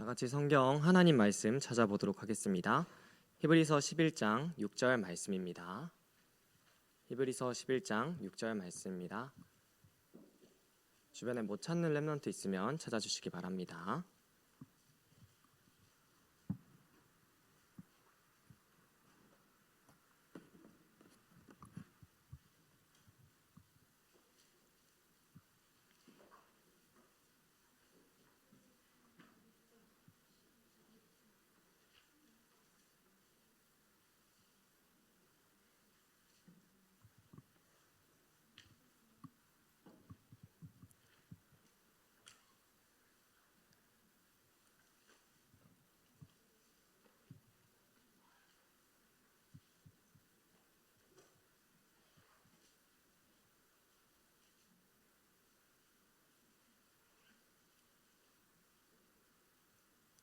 다 같이 성경 하나님 말씀 찾아보도록 하겠습니다. 히브리서 11장 6절 말씀입니다. 히브리서 11장 6절 말씀입니다. 주변에 못 찾는 렘넌트 있으면 찾아주시기 바랍니다.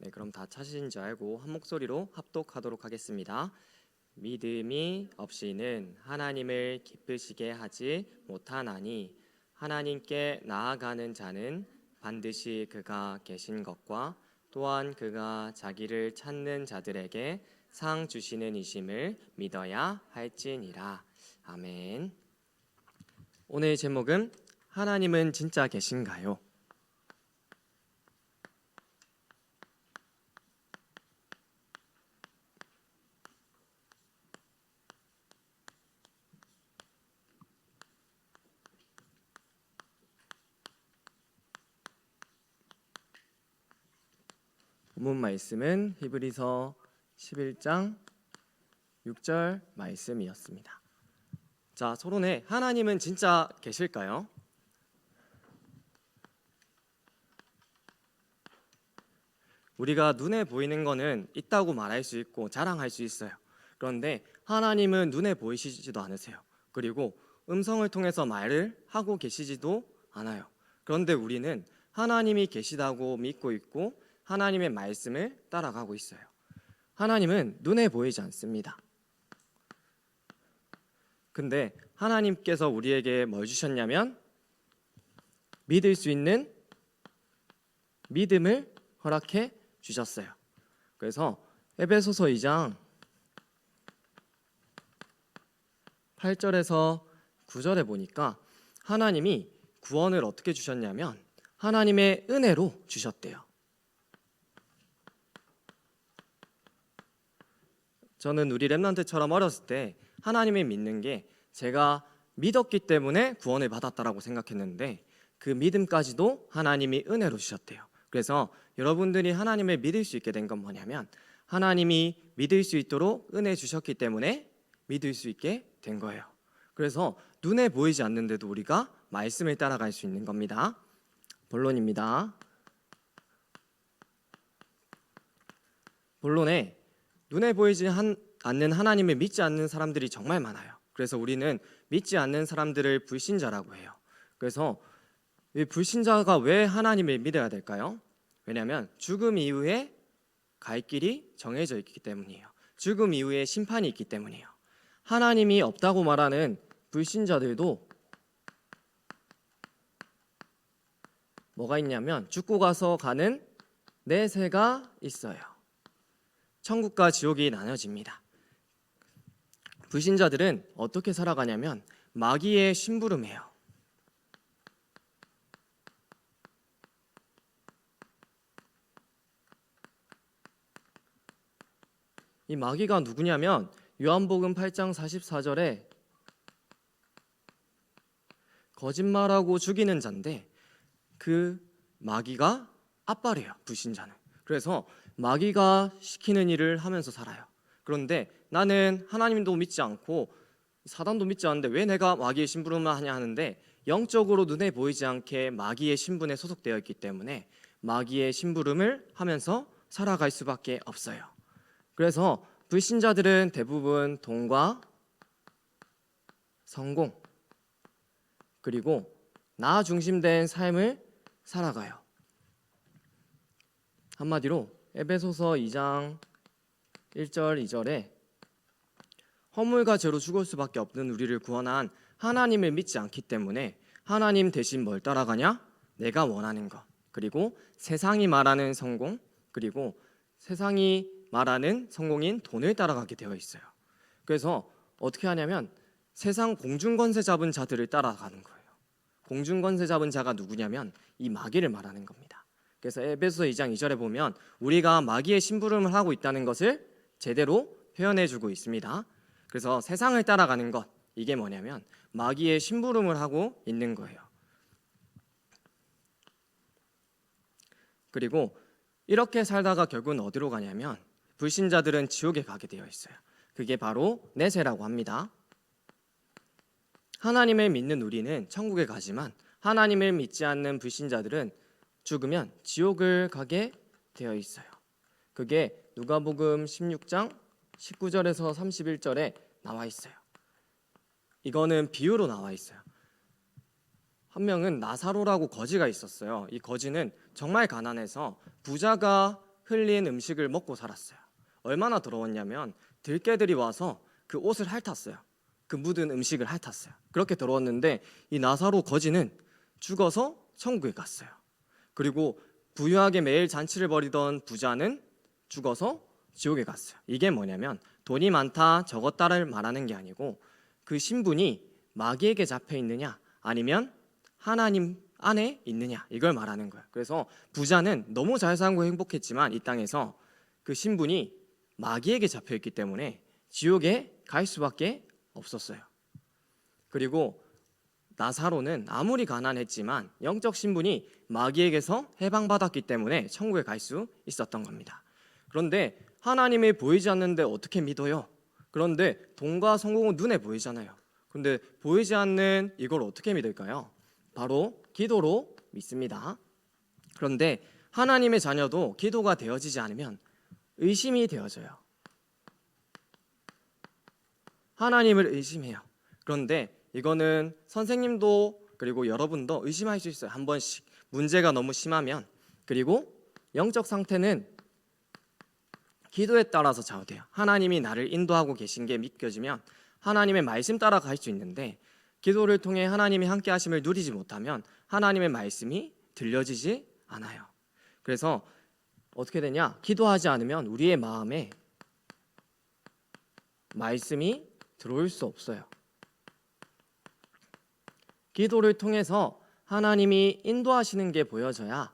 네, 그럼 다 찾으신 줄 알고 한 목소리로 합독하도록 하겠습니다. 믿음이 없이는 하나님을 기쁘시게 하지 못하나니 하나님께 나아가는 자는 반드시 그가 계신 것과 또한 그가 자기를 찾는 자들에게 상 주시는 이심을 믿어야 할지니라. 아멘. 오늘 제목은 하나님은 진짜 계신가요? 본문 말씀은 히브리서 11장 6절 말씀이었습니다. 자, 서론에 하나님은 진짜 계실까요? 우리가 눈에 보이는 거는 있다고 말할 수 있고 자랑할 수 있어요. 그런데 하나님은 눈에 보이시지도 않으세요. 그리고 음성을 통해서 말을 하고 계시지도 않아요. 그런데 우리는 하나님이 계시다고 믿고 있고 하나님의 말씀을 따라가고 있어요. 하나님은 눈에 보이지 않습니다. 근데 하나님께서 우리에게 뭘 주셨냐면 믿을 수 있는 믿음을 허락해 주셨어요. 그래서 에베소서 2장 8절에서 9절에 보니까 하나님이 구원을 어떻게 주셨냐면 하나님의 은혜로 주셨대요. 저는 우리 렘넌트처럼 어렸을 때 하나님을 믿는 게 제가 믿었기 때문에 구원을 받았다라고 생각했는데 그 믿음까지도 하나님이 은혜로 주셨대요. 그래서 여러분들이 하나님을 믿을 수 있게 된 건 뭐냐면 하나님이 믿을 수 있도록 은혜 주셨기 때문에 믿을 수 있게 된 거예요. 그래서 눈에 보이지 않는데도 우리가 말씀을 따라갈 수 있는 겁니다. 본론입니다. 본론에 눈에 보이지 않는 하나님을 믿지 않는 사람들이 정말 많아요. 그래서 우리는 믿지 않는 사람들을 불신자라고 해요. 그래서 이 불신자가 왜 하나님을 믿어야 될까요? 왜냐하면 죽음 이후에 갈 길이 정해져 있기 때문이에요. 죽음 이후에 심판이 있기 때문이에요. 하나님이 없다고 말하는 불신자들도 뭐가 있냐면 죽고 가서 가는 내세가 있어요. 천국과 지옥이 나눠집니다. 불신자들은 어떻게 살아가냐면 마귀의 심부름이에요. 이 마귀가 누구냐면 요한복음 8장 44절에 거짓말하고 죽이는 자인데 그 마귀가 아빠래요. 불신자는. 그래서 마귀가 시키는 일을 하면서 살아요. 그런데 나는 하나님도 믿지 않고 사단도 믿지 않는데 왜 내가 마귀의 심부름을 하냐 하는데 영적으로 눈에 보이지 않게 마귀의 신분에 소속되어 있기 때문에 마귀의 심부름을 하면서 살아갈 수밖에 없어요. 그래서 불신자들은 대부분 돈과 성공 그리고 나 중심된 삶을 살아가요. 한마디로 에베소서 2장 1절 2절에 허물과 죄로 죽을 수밖에 없는 우리를 구원한 하나님을 믿지 않기 때문에 하나님 대신 뭘 따라가냐? 내가 원하는 것 그리고 세상이 말하는 성공 그리고 세상이 말하는 성공인 돈을 따라가게 되어 있어요. 그래서 어떻게 하냐면 세상 공중권세 잡은 자들을 따라가는 거예요. 공중권세 잡은 자가 누구냐면 이 마귀를 말하는 겁니다. 그래서 에베소서 2장 2절에 보면 우리가 마귀의 심부름을 하고 있다는 것을 제대로 표현해주고 있습니다. 그래서 세상을 따라가는 것, 이게 뭐냐면 마귀의 심부름을 하고 있는 거예요. 그리고 이렇게 살다가 결국은 어디로 가냐면 불신자들은 지옥에 가게 되어 있어요. 그게 바로 내세라고 합니다. 하나님을 믿는 우리는 천국에 가지만 하나님을 믿지 않는 불신자들은 죽으면 지옥을 가게 되어 있어요. 그게 누가복음 16장 19절에서 31절에 나와 있어요. 이거는 비유로 나와 있어요. 한 명은 나사로라고 거지가 있었어요. 이 거지는 정말 가난해서 부자가 흘린 음식을 먹고 살았어요. 얼마나 더러웠냐면 들개들이 와서 그 옷을 핥았어요. 그 묻은 음식을 핥았어요. 그렇게 더러웠는데 이 나사로 거지는 죽어서 천국에 갔어요. 그리고 부유하게 매일 잔치를 벌이던 부자는 죽어서 지옥에 갔어요. 이게 뭐냐면 돈이 많다 적었다를 말하는 게 아니고 그 신분이 마귀에게 잡혀 있느냐 아니면 하나님 안에 있느냐 이걸 말하는 거예요. 그래서 부자는 너무 잘 살고 행복했지만 이 땅에서 그 신분이 마귀에게 잡혀 있기 때문에 지옥에 갈 수밖에 없었어요. 그리고 나사로는 아무리 가난했지만 영적 신분이 마귀에게서 해방받았기 때문에 천국에 갈 수 있었던 겁니다. 그런데 하나님이 보이지 않는데 어떻게 믿어요? 그런데 돈과 성공은 눈에 보이잖아요. 그런데 보이지 않는 이걸 어떻게 믿을까요? 바로 기도로 믿습니다. 그런데 하나님의 자녀도 기도가 되어지지 않으면 의심이 되어져요. 하나님을 의심해요. 그런데 이거는 선생님도 그리고 여러분도 의심할 수 있어요. 한 번씩 문제가 너무 심하면. 그리고 영적 상태는 기도에 따라서 좌우돼요. 하나님이 나를 인도하고 계신 게 믿겨지면 하나님의 말씀 따라 갈 수 있는데 기도를 통해 하나님이 함께 하심을 누리지 못하면 하나님의 말씀이 들려지지 않아요. 그래서 어떻게 되냐? 기도하지 않으면 우리의 마음에 말씀이 들어올 수 없어요. 기도를 통해서 하나님이 인도하시는 게 보여져야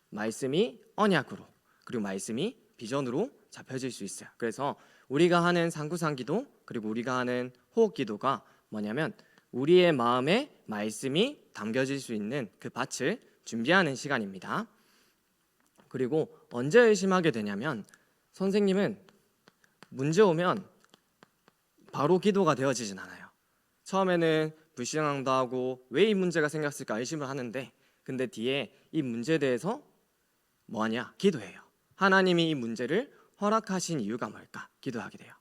말씀이 언약으로 그리고 말씀이 비전으로 잡혀질 수 있어요. 그래서 우리가 하는 상구상기도 그리고 우리가 하는 호흡기도가 뭐냐면 우리의 마음에 말씀이 담겨질 수 있는 그 밭을 준비하는 시간입니다. 그리고 언제 의심하게 되냐면 선생님은 문제 오면 바로 기도가 되어지진 않아요. 처음에는 불신앙도 하고 왜 이 문제가 생겼을까 의심을 하는데 근데 뒤에 이 문제에 대해서 뭐하냐? 기도해요. 하나님이 이 문제를 허락하신 이유가 뭘까? 기도하게 돼요.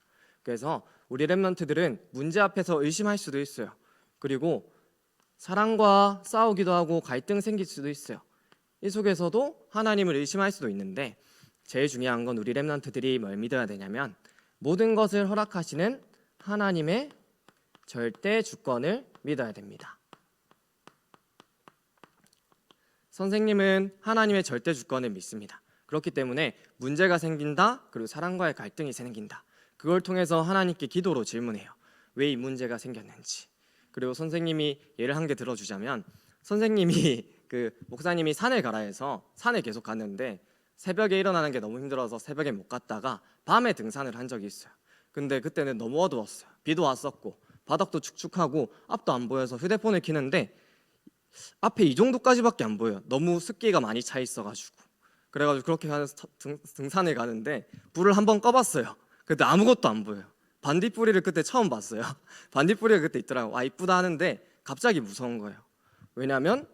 그래서 우리 렘넌트들은 문제 앞에서 의심할 수도 있어요. 그리고 사랑과 싸우기도 하고 갈등 생길 수도 있어요. 이 속에서도 하나님을 의심할 수도 있는데 제일 중요한 건 우리 렘넌트들이 뭘 믿어야 되냐면 모든 것을 허락하시는 하나님의 절대 주권을 믿어야 됩니다. 선생님은 하나님의 절대 주권을 믿습니다. 그렇기 때문에 문제가 생긴다 그리고 사랑과의 갈등이 생긴다 그걸 통해서 하나님께 기도로 질문해요. 왜 이 문제가 생겼는지. 그리고 선생님이 예를 한 개 들어주자면 선생님이 그 목사님이 산을 가라 해서 산에 계속 갔는데 새벽에 일어나는 게 너무 힘들어서 새벽에 못 갔다가 밤에 등산을 한 적이 있어요. 근데 그때는 너무 어두웠어요. 비도 왔었고 바닥도 축축하고 앞도 안 보여서 휴대폰을 켜는데 앞에 이 정도까지밖에 안 보여요. 너무 습기가 많이 차 있어가지고. 그래가지고 그렇게 등산을 가는데 불을 한번 꺼봤어요. 근데 아무것도 안 보여요. 반딧불이를 그때 처음 봤어요. 반딧불이가 그때 있더라고요. 아 이쁘다 하는데 갑자기 무서운 거예요. 왜냐하면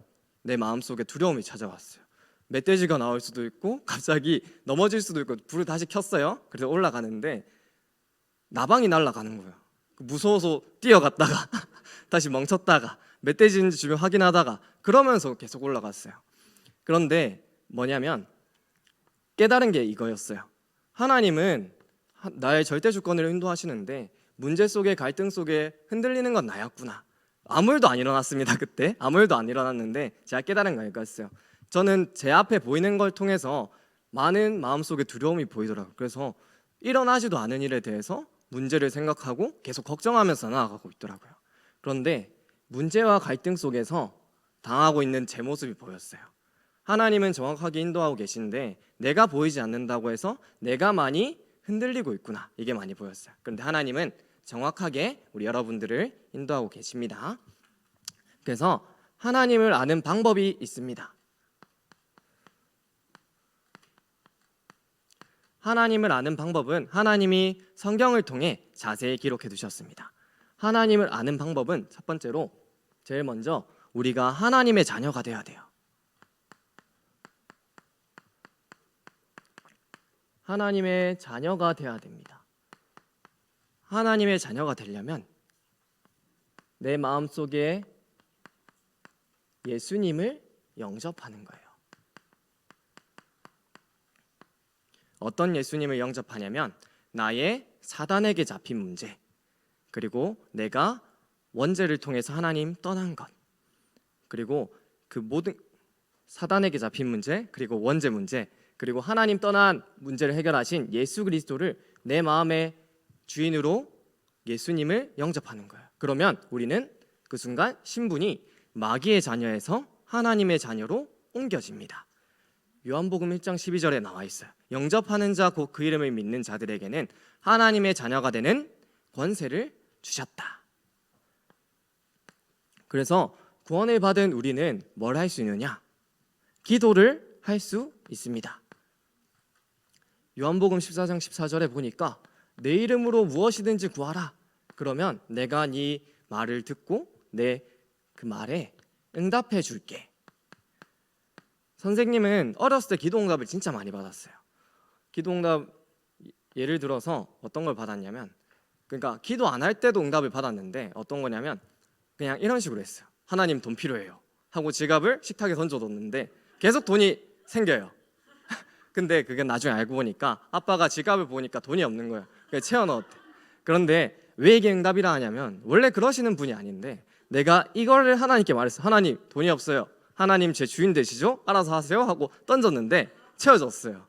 내 마음속에 두려움이 찾아왔어요. 멧돼지가 나올 수도 있고 갑자기 넘어질 수도 있고 불을 다시 켰어요. 그래서 올라가는데 나방이 날아가는 거예요. 무서워서 뛰어갔다가 다시 멈췄다가 멧돼지인지 주변 확인하다가 그러면서 계속 올라갔어요. 그런데 뭐냐면 깨달은 게 이거였어요. 하나님은 나의 절대 주권을 인도하시는데 문제 속에 갈등 속에 흔들리는 건 나였구나. 아무 일도 안 일어났습니다. 그때 아무 일도 안 일어났는데 제가 깨달은 거 이거였어요. 저는 제 앞에 보이는 걸 통해서 많은 마음속에 두려움이 보이더라고요. 그래서 일어나지도 않은 일에 대해서 문제를 생각하고 계속 걱정하면서 나아가고 있더라고요. 그런데 문제와 갈등 속에서 당하고 있는 제 모습이 보였어요. 하나님은 정확하게 인도하고 계신데 내가 보이지 않는다고 해서 내가 많이 흔들리고 있구나, 이게 많이 보였어요. 그런데 하나님은 정확하게 우리 여러분들을 인도하고 계십니다. 그래서 하나님을 아는 방법이 있습니다. 하나님을 아는 방법은 하나님이 성경을 통해 자세히 기록해 두셨습니다. 하나님을 아는 방법은 첫 번째로 제일 먼저 우리가 하나님의 자녀가 되어야 돼요. 하나님의 자녀가 되어야 됩니다. 하나님의 자녀가 되려면 내 마음속에 예수님을 영접하는 거예요. 어떤 예수님을 영접하냐면 나의 사단에게 잡힌 문제, 그리고 내가 원죄를 통해서 하나님 떠난 것, 그리고 그 모든 사단에게 잡힌 문제, 그리고 원죄 문제, 그리고 하나님 떠난 문제를 해결하신 예수 그리스도를 내 마음의 주인으로 예수님을 영접하는 거예요. 그러면 우리는 그 순간 신분이 마귀의 자녀에서 하나님의 자녀로 옮겨집니다. 요한복음 1장 12절에 나와 있어요. 영접하는 자 곧 그 이름을 믿는 자들에게는 하나님의 자녀가 되는 권세를 주셨다. 그래서 구원을 받은 우리는 뭘 할 수 있느냐? 기도를 할 수 있습니다. 요한복음 14장 14절에 보니까 내 이름으로 무엇이든지 구하라. 그러면 내가 네 말을 듣고 내 그 말에 응답해 줄게. 선생님은 어렸을 때 기도응답을 진짜 많이 받았어요. 기도응답 예를 들어서 어떤 걸 받았냐면, 그러니까 기도 안 할 때도 응답을 받았는데 어떤 거냐면 그냥 이런 식으로 했어요. 하나님 돈 필요해요 하고 지갑을 식탁에 던져뒀는데 계속 돈이 생겨요. 근데 그게 나중에 알고 보니까 아빠가 지갑을 보니까 돈이 없는 거예요. 그래서 채워넣었대. 그런데 왜 이게 응답이라 하냐면 원래 그러시는 분이 아닌데 내가 이거를 하나님께 말했어요. 하나님 돈이 없어요. 하나님 제 주인 되시죠? 알아서 하세요 하고 던졌는데 채워졌어요.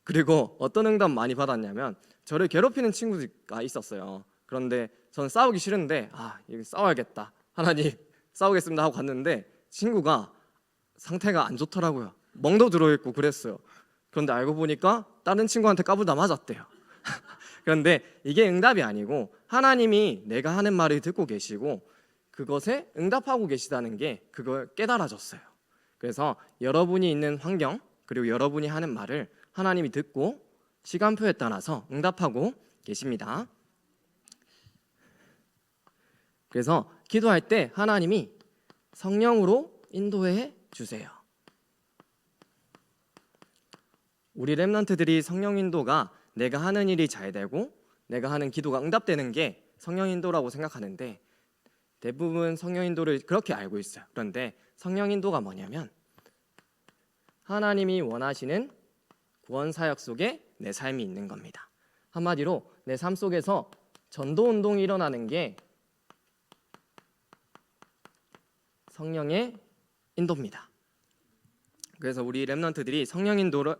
그리고 어떤 응답 많이 받았냐면 저를 괴롭히는 친구가 있었어요. 그런데 저는 싸우기 싫은데 이거 싸워야겠다, 하나님 싸우겠습니다 하고 갔는데 친구가 상태가 안 좋더라고요. 멍도 들어있고 그랬어요. 그런데 알고 보니까 다른 친구한테 까불다 맞았대요. 그런데 이게 응답이 아니고 하나님이 내가 하는 말을 듣고 계시고 그것에 응답하고 계시다는 게 그걸 깨달아졌어요. 그래서 여러분이 있는 환경 그리고 여러분이 하는 말을 하나님이 듣고 시간표에 따라서 응답하고 계십니다. 그래서 기도할 때 하나님이 성령으로 인도해 주세요. 우리 렘넌트들이 성령 인도가 내가 하는 일이 잘 되고 내가 하는 기도가 응답되는 게 성령 인도라고 생각하는데 대부분 성령 인도를 그렇게 알고 있어요. 그런데 성령 인도가 뭐냐면 하나님이 원하시는 구원 사역 속에 내 삶이 있는 겁니다. 한마디로 내 삶 속에서 전도 운동이 일어나는 게 성령의 인도입니다. 그래서 우리 렘넌트들이 성령 인도를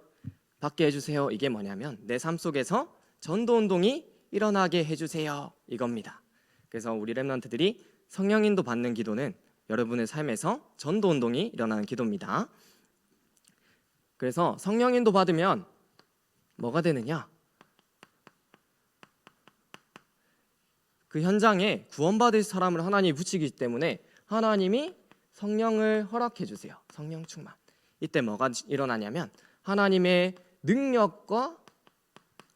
받게 해주세요, 이게 뭐냐면 내 삶 속에서 전도 운동이 일어나게 해주세요, 이겁니다. 그래서 우리 렘넌트들이 성령 인도 받는 기도는 여러분의 삶에서 전도 운동이 일어나는 기도입니다. 그래서 성령 인도 받으면 뭐가 되느냐? 그 현장에 구원받을 사람을 하나님이 붙이기 때문에 하나님이 성령을 허락해 주세요. 성령 충만. 이때 뭐가 일어나냐면 하나님의 능력과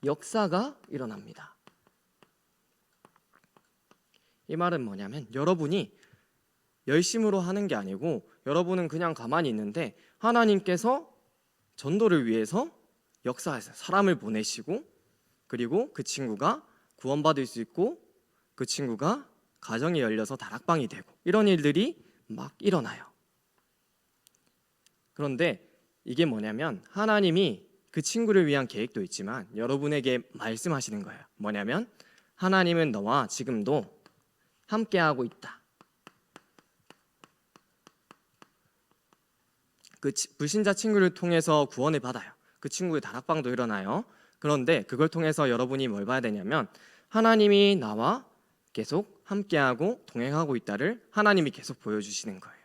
역사가 일어납니다. 이 말은 뭐냐면 여러분이 열심으로 하는 게 아니고 여러분은 그냥 가만히 있는데 하나님께서 전도를 위해서 역사하세요. 사람을 보내시고 그리고 그 친구가 구원받을 수 있고 그 친구가 가정이 열려서 다락방이 되고 이런 일들이 막 일어나요. 그런데 이게 뭐냐면 하나님이 그 친구를 위한 계획도 있지만 여러분에게 말씀하시는 거예요. 뭐냐면 하나님은 너와 지금도 함께하고 있다. 그 불신자 친구를 통해서 구원을 받아요. 그 친구의 다락방도 일어나요. 그런데 그걸 통해서 여러분이 뭘 봐야 되냐면 하나님이 나와 계속 함께하고 동행하고 있다를 하나님이 계속 보여주시는 거예요.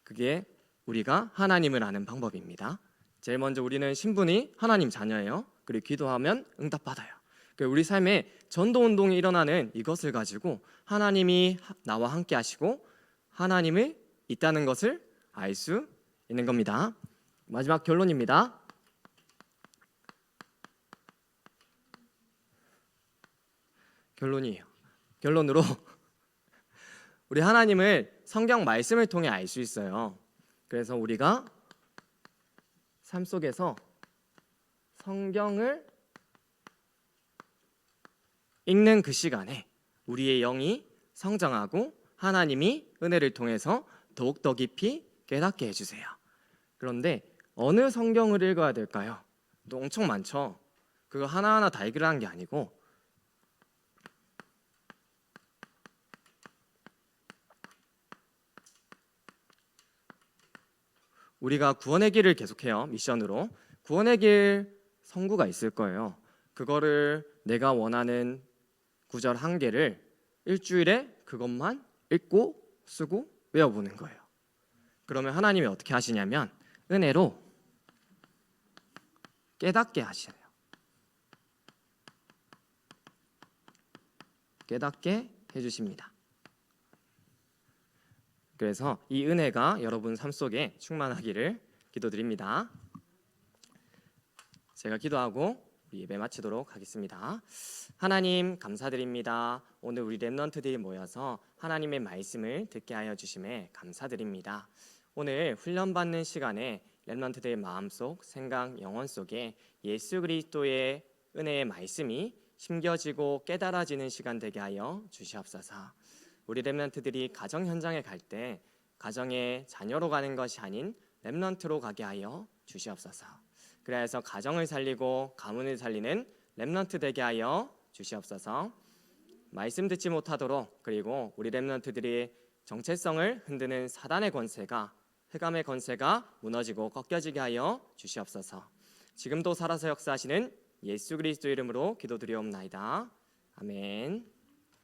그게 우리가 하나님을 아는 방법입니다. 제일 먼저 우리는 신분이 하나님 자녀예요. 그리고 기도하면 응답받아요. 우리 삶에 전도운동이 일어나는 이것을 가지고 하나님이 나와 함께 하시고 하나님이 있다는 것을 알 수 있는 겁니다. 마지막 결론입니다. 결론으로 우리 하나님을 성경 말씀을 통해 알 수 있어요. 그래서 우리가 삶 속에서 성경을 읽는 그 시간에 우리의 영이 성장하고 하나님이 은혜를 통해서 더욱더 깊이 깨닫게 해주세요. 그런데 어느 성경을 읽어야 될까요? 또 엄청 많죠. 그거 하나하나 다 읽으라는 게 아니고 우리가 구원의 길을 계속해요. 미션으로 구원의 길 성구가 있을 거예요. 그거를 내가 원하는 구절 한 개를 일주일에 그것만 읽고 쓰고 외워보는 거예요. 그러면 하나님이 어떻게 하시냐면 은혜로 깨닫게 하시네요. 깨닫게 해주십니다. 그래서 이 은혜가 여러분 삶 속에 충만하기를 기도드립니다. 제가 기도하고 예배 마치도록 하겠습니다. 하나님 감사드립니다. 오늘 우리 렘넌트들이 모여서 하나님의 말씀을 듣게 하여 주심에 감사드립니다. 오늘 훈련받는 시간에 렘넌트들의 마음속, 생각, 영혼 속에 예수 그리스도의 은혜의 말씀이 심겨지고 깨달아지는 시간 되게 하여 주시옵소서. 우리 렘넌트들이 가정 현장에 갈 때 가정의 자녀로 가는 것이 아닌 렘넌트로 가게 하여 주시옵소서. 그래서 가정을 살리고 가문을 살리는 렘넌트 되게 하여 주시옵소서. 말씀 듣지 못하도록, 그리고 우리 렘넌트들이 정체성을 흔드는 사단의 권세가, 흑암의 권세가 무너지고 꺾여지게 하여 주시옵소서. 지금도 살아서 역사하시는 예수 그리스도 이름으로 기도드리옵나이다. 아멘.